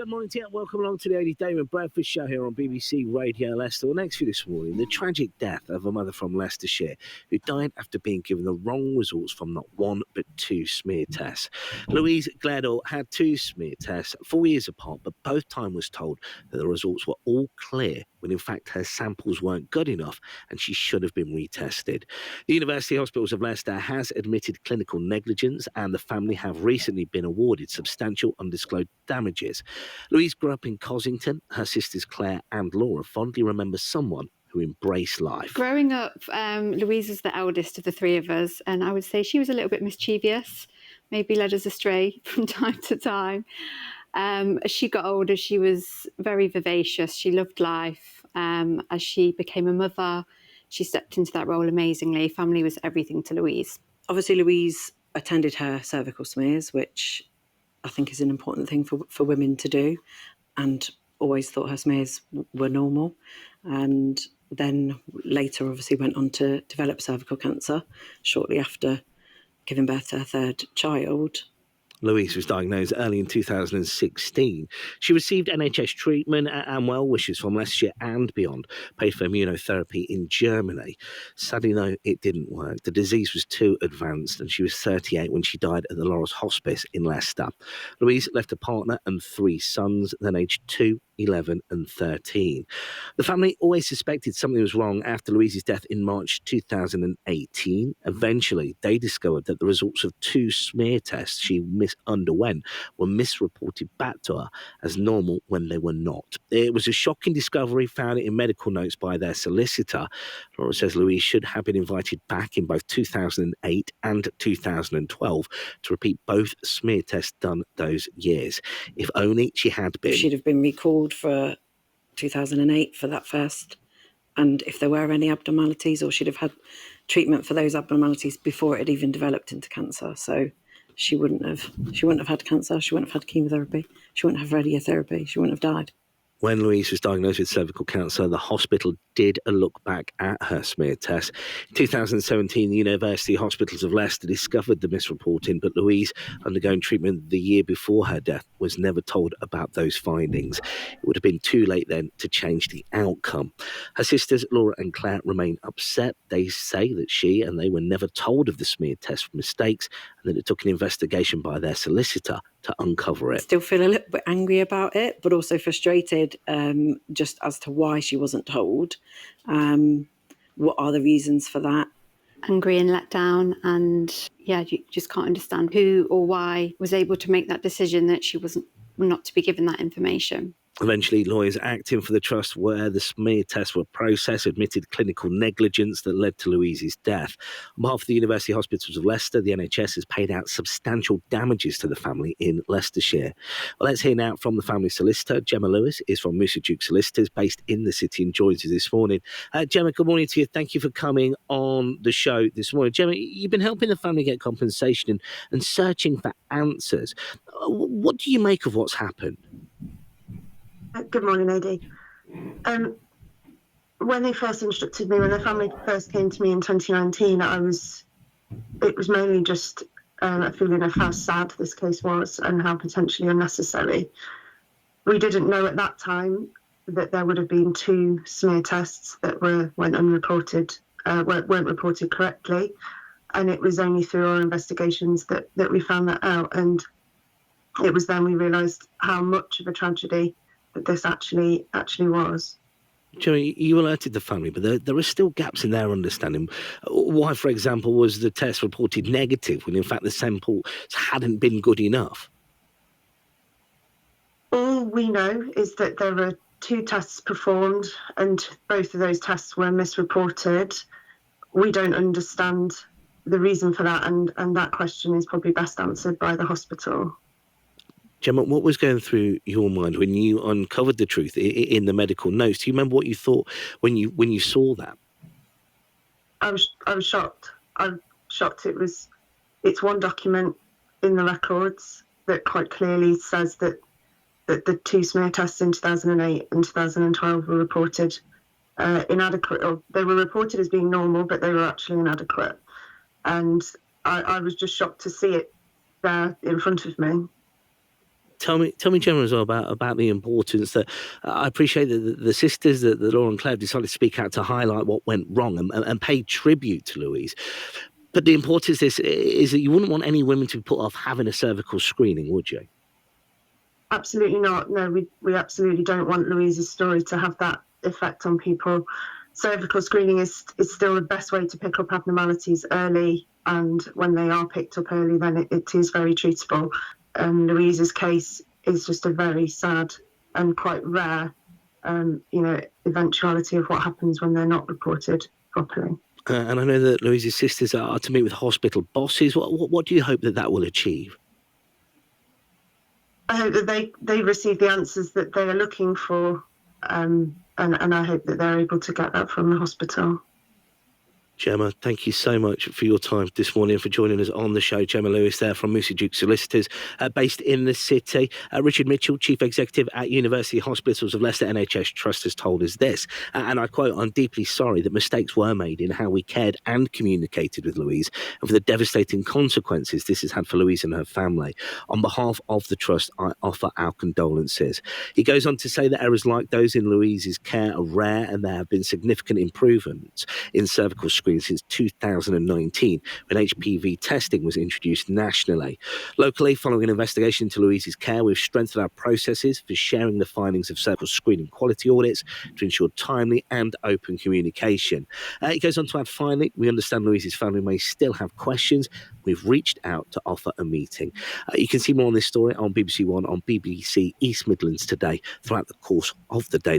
Good morning to you. Welcome along to the Eddie Damon Bradford Show here on BBC Radio Leicester. Well, next for you this morning, the tragic death of a mother from Leicestershire who died after being given the wrong results from not one but two smear tests. Louise Gleadall had two smear tests 4 years apart, but both times was told that the results were all clear when in fact her samples weren't good enough and she should have been retested. The University Hospitals of Leicester has admitted clinical negligence and the family have recently been awarded substantial undisclosed damages. Louise grew up in Cossington. Her sisters Claire and Laura fondly remember someone who embraced life. Growing up, Louise was the eldest of the three of us, and I would say she was a little bit mischievous, maybe led us astray from time to time. As she got older, she was very vivacious. She loved life. As she became a mother, she stepped into that role amazingly. Family was everything to Louise. Obviously, Louise attended her cervical smears, which I think is an important thing for women to do, and always thought her smears were normal. And then later obviously went on to develop cervical cancer shortly after giving birth to her third child. Louise was diagnosed early in 2016. She received NHS treatment and well wishes from Leicestershire and beyond, paid for immunotherapy in Germany. Sadly, though, it didn't work. The disease was too advanced and she was 38 when she died at the Laurel's Hospice in Leicester. Louise left a partner and three sons, then aged 2, 11 and 13. The family always suspected something was wrong after Louise's death in March 2018. Eventually, they discovered that the results of two smear tests she underwent were misreported back to her as normal when they were not. It was a shocking discovery, found in medical notes by their solicitor. Laura says Louise should have been invited back in both 2008 and 2012 to repeat both smear tests done those years. If only she had been. She'd have been recalled for 2008 for that first, and if there were any abnormalities, or she'd have had treatment for those abnormalities before it had even developed into cancer. So she wouldn't have had cancer, she wouldn't have had chemotherapy, she wouldn't have radiotherapy, she wouldn't have died. When Louise was diagnosed with cervical cancer, the hospital did a look back at her smear test. In 2017, the University Hospitals of Leicester discovered the misreporting, but Louise, undergoing treatment the year before her death, was never told about those findings. It would have been too late then to change the outcome. Her sisters, Laura and Claire, remain upset. They say that she and they were never told of the smear test mistakes and that it took an investigation by their solicitor to uncover it. Still feel a little bit angry about it, but also frustrated just as to why she wasn't told. What are the reasons for that? Angry and let down, and you just can't understand who or why was able to make that decision that she wasn't not to be given that information. Eventually, lawyers acting for the trust where the smear tests were processed admitted clinical negligence that led to Louise's death. On behalf of the University Hospitals of Leicester, the NHS has paid out substantial damages to the family in Leicestershire. Well, let's hear now from the family solicitor. Gemma Lewis is from Moosa-Duke Solicitors, based in the city, and joins us this morning. Gemma, good morning to you. Thank you for coming on the show this morning. Gemma, you've been helping the family get compensation and searching for answers. What do you make of what's happened? Good morning, Eddie. When they first instructed me, when the family first came to me in 2019, it was mainly just a feeling of how sad this case was and how potentially unnecessary. We didn't know at that time that there would have been two smear tests that weren't reported correctly, and it was only through our investigations that we found that out. And it was then we realised how much of a tragedy that this actually was. Joey, you alerted the family, but there are still gaps in their understanding. Why, for example, was the test reported negative when in fact the samples hadn't been good enough? All we know is that there were two tests performed and both of those tests were misreported. We don't understand the reason for that, and that question is probably best answered by the hospital. Gemma, what was going through your mind when you uncovered the truth in the medical notes? Do you remember what you thought when you saw that? I was shocked. I'm shocked. It's one document in the records that quite clearly says that the two smear tests in 2008 and 2012 were reported inadequate, or they were reported as being normal, but they were actually inadequate. And I was just shocked to see it there in front of me. Tell me, Gemma, as well about the importance that I appreciate that the sisters, that Laura and Claire decided to speak out to highlight what went wrong and pay tribute to Louise. But the importance of this is that you wouldn't want any women to be put off having a cervical screening, would you? Absolutely not. No, we absolutely don't want Louise's story to have that effect on people. Cervical screening is still the best way to pick up abnormalities early, and when they are picked up early, then it is very treatable. Louise's case is just a very sad and quite rare, eventuality of what happens when they're not reported properly. And I know that Louise's sisters are to meet with hospital bosses. What do you hope that will achieve? I hope that they receive the answers that they are looking for, and I hope that they're able to get that from the hospital. Gemma, thank you so much for your time this morning and for joining us on the show. Gemma Lewis there from Moosa-Duke Solicitors, based in the city. Richard Mitchell, Chief Executive at University Hospitals of Leicester NHS Trust, has told us this, and I quote, "I'm deeply sorry that mistakes were made in how we cared and communicated with Louise, and for the devastating consequences this has had for Louise and her family. On behalf of the Trust, I offer our condolences." He goes on to say that errors like those in Louise's care are rare, and there have been significant improvements in cervical screening since 2019, when HPV testing was introduced nationally. Locally, following an investigation into Louise's care, we've strengthened our processes for sharing the findings of cervical screening quality audits to ensure timely and open communication. It goes on to add, finally, we understand Louise's family may still have questions. We've reached out to offer a meeting. You can see more on this story on BBC One, on BBC East Midlands Today, throughout the course of the day.